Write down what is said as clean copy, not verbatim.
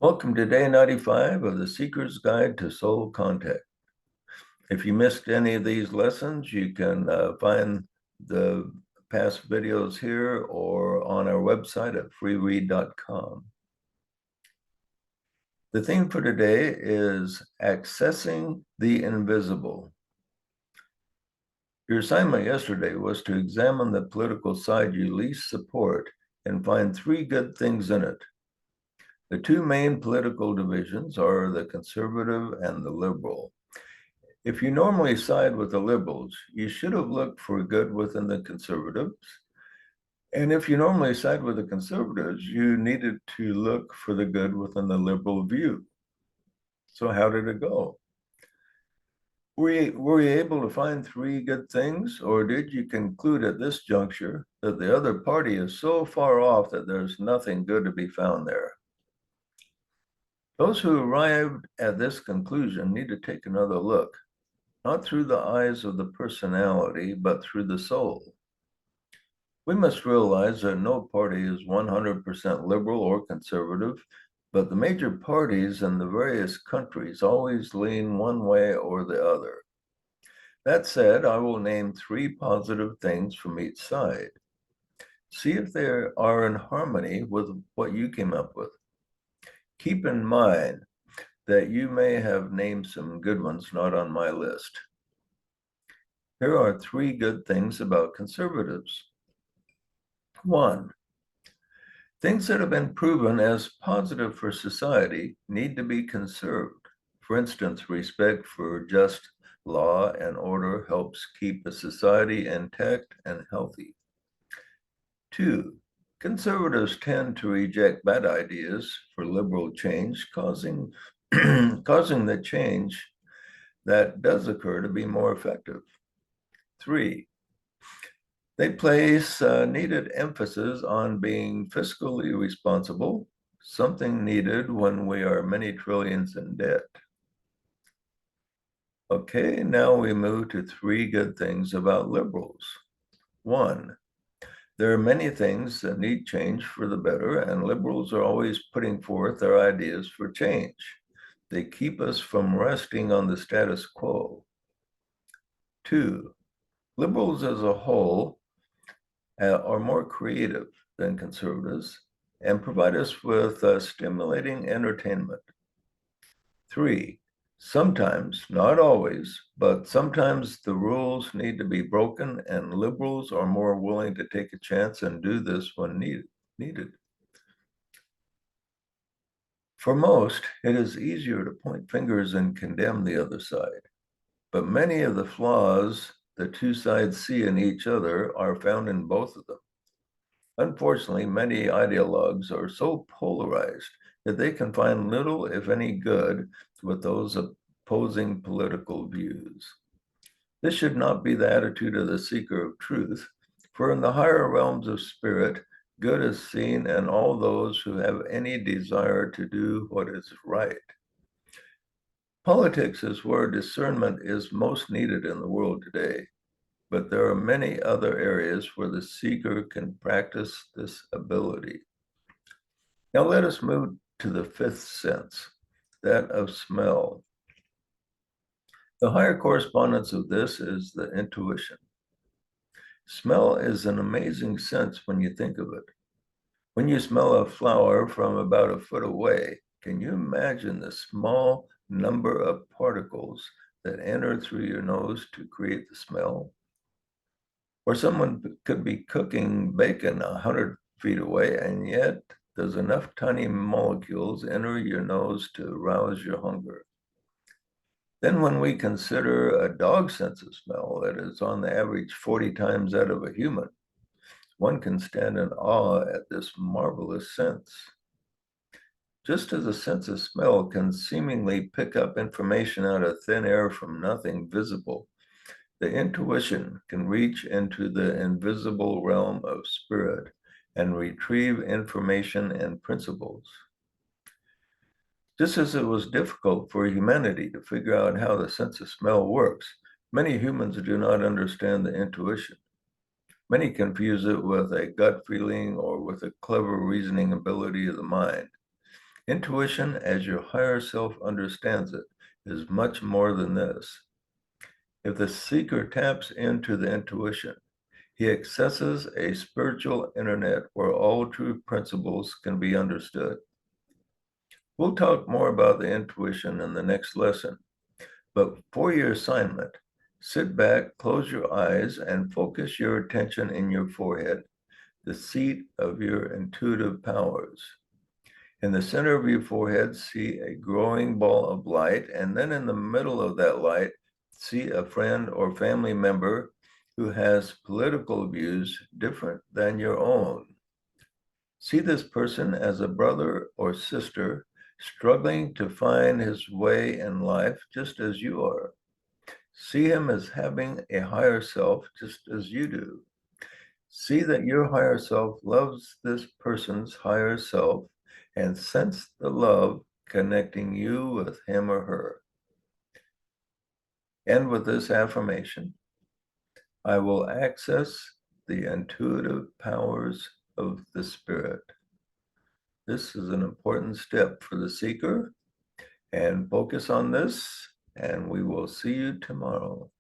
Welcome to day 95 of the Seeker's Guide to Soul Contact. If you missed any of these lessons, you can find the past videos here or on our website at freeread.com. The theme for today is accessing the invisible. Your assignment yesterday was to examine the political side you least support and find 3 good things in it. The 2 main political divisions are the conservative and the liberal. If you normally side with the liberals, you should have looked for good within the conservatives. And if you normally side with the conservatives, you needed to look for the good within the liberal view. So how did it go? Were you able to find 3 good things, or did you conclude at this juncture that the other party is so far off that there's nothing good to be found there? Those who arrived at this conclusion need to take another look, not through the eyes of the personality, but through the soul. We must realize that no party is 100% liberal or conservative, but the major parties in the various countries always lean one way or the other. That said, I will name 3 positive things from each side. See if they are in harmony with what you came up with. Keep in mind that you may have named some good ones not on my list. Here are 3 good things about conservatives. 1. Things that have been proven as positive for society need to be conserved. For instance, respect for just law and order helps keep a society intact and healthy. 2. Conservatives tend to reject bad ideas for liberal change, causing the change that does occur to be more effective. 3. They place needed emphasis on being fiscally responsible, something needed when we are many trillions in debt. Okay, now we move to 3 good things about liberals. 1, there are many things that need change for the better, and liberals are always putting forth their ideas for change. They keep us from resting on the status quo. 2, liberals as a whole are more creative than conservatives and provide us with stimulating entertainment. 3, sometimes, not always, but sometimes the rules need to be broken, and liberals are more willing to take a chance and do this when needed. For most, it is easier to point fingers and condemn the other side, but many of the flaws the 2 sides see in each other are found in both of them. Unfortunately, many ideologues are so polarized that they can find little, if any, good with those opposing political views. This should not be the attitude of the seeker of truth, for in the higher realms of spirit, good is seen in all those who have any desire to do what is right. Politics is where discernment is most needed in the world today, but there are many other areas where the seeker can practice this ability. Now let us move to the 5th sense, that of smell. The higher correspondence of this is the intuition. Smell is an amazing sense when you think of it. When you smell a flower from about a foot away, can you imagine the small number of particles that enter through your nose to create the smell? Or someone could be cooking bacon 100 feet away, and yet there's enough tiny molecules enter your nose to rouse your hunger. Then when we consider a dog's sense of smell that is on the average 40 times that of a human, one can stand in awe at this marvelous sense. Just as a sense of smell can seemingly pick up information out of thin air from nothing visible, the intuition can reach into the invisible realm of spirit and retrieve information and principles. Just as it was difficult for humanity to figure out how the sense of smell works, many humans do not understand the intuition. Many confuse it with a gut feeling or with a clever reasoning ability of the mind. Intuition, as your higher self understands it, is much more than this. If the seeker taps into the intuition, he accesses a spiritual internet where all true principles can be understood. We'll talk more about the intuition in the next lesson, but for your assignment, sit back, close your eyes, and focus your attention in your forehead, the seat of your intuitive powers. In the center of your forehead, see a growing ball of light, and then in the middle of that light, see a friend or family member who has political views different than your own. See this person as a brother or sister struggling to find his way in life just as you are. See him as having a higher self just as you do. See that your higher self loves this person's higher self and sense the love connecting you with him or her. And with this affirmation, I will access the intuitive powers of the Spirit. This is an important step for the seeker, and focus on this, and we will see you tomorrow.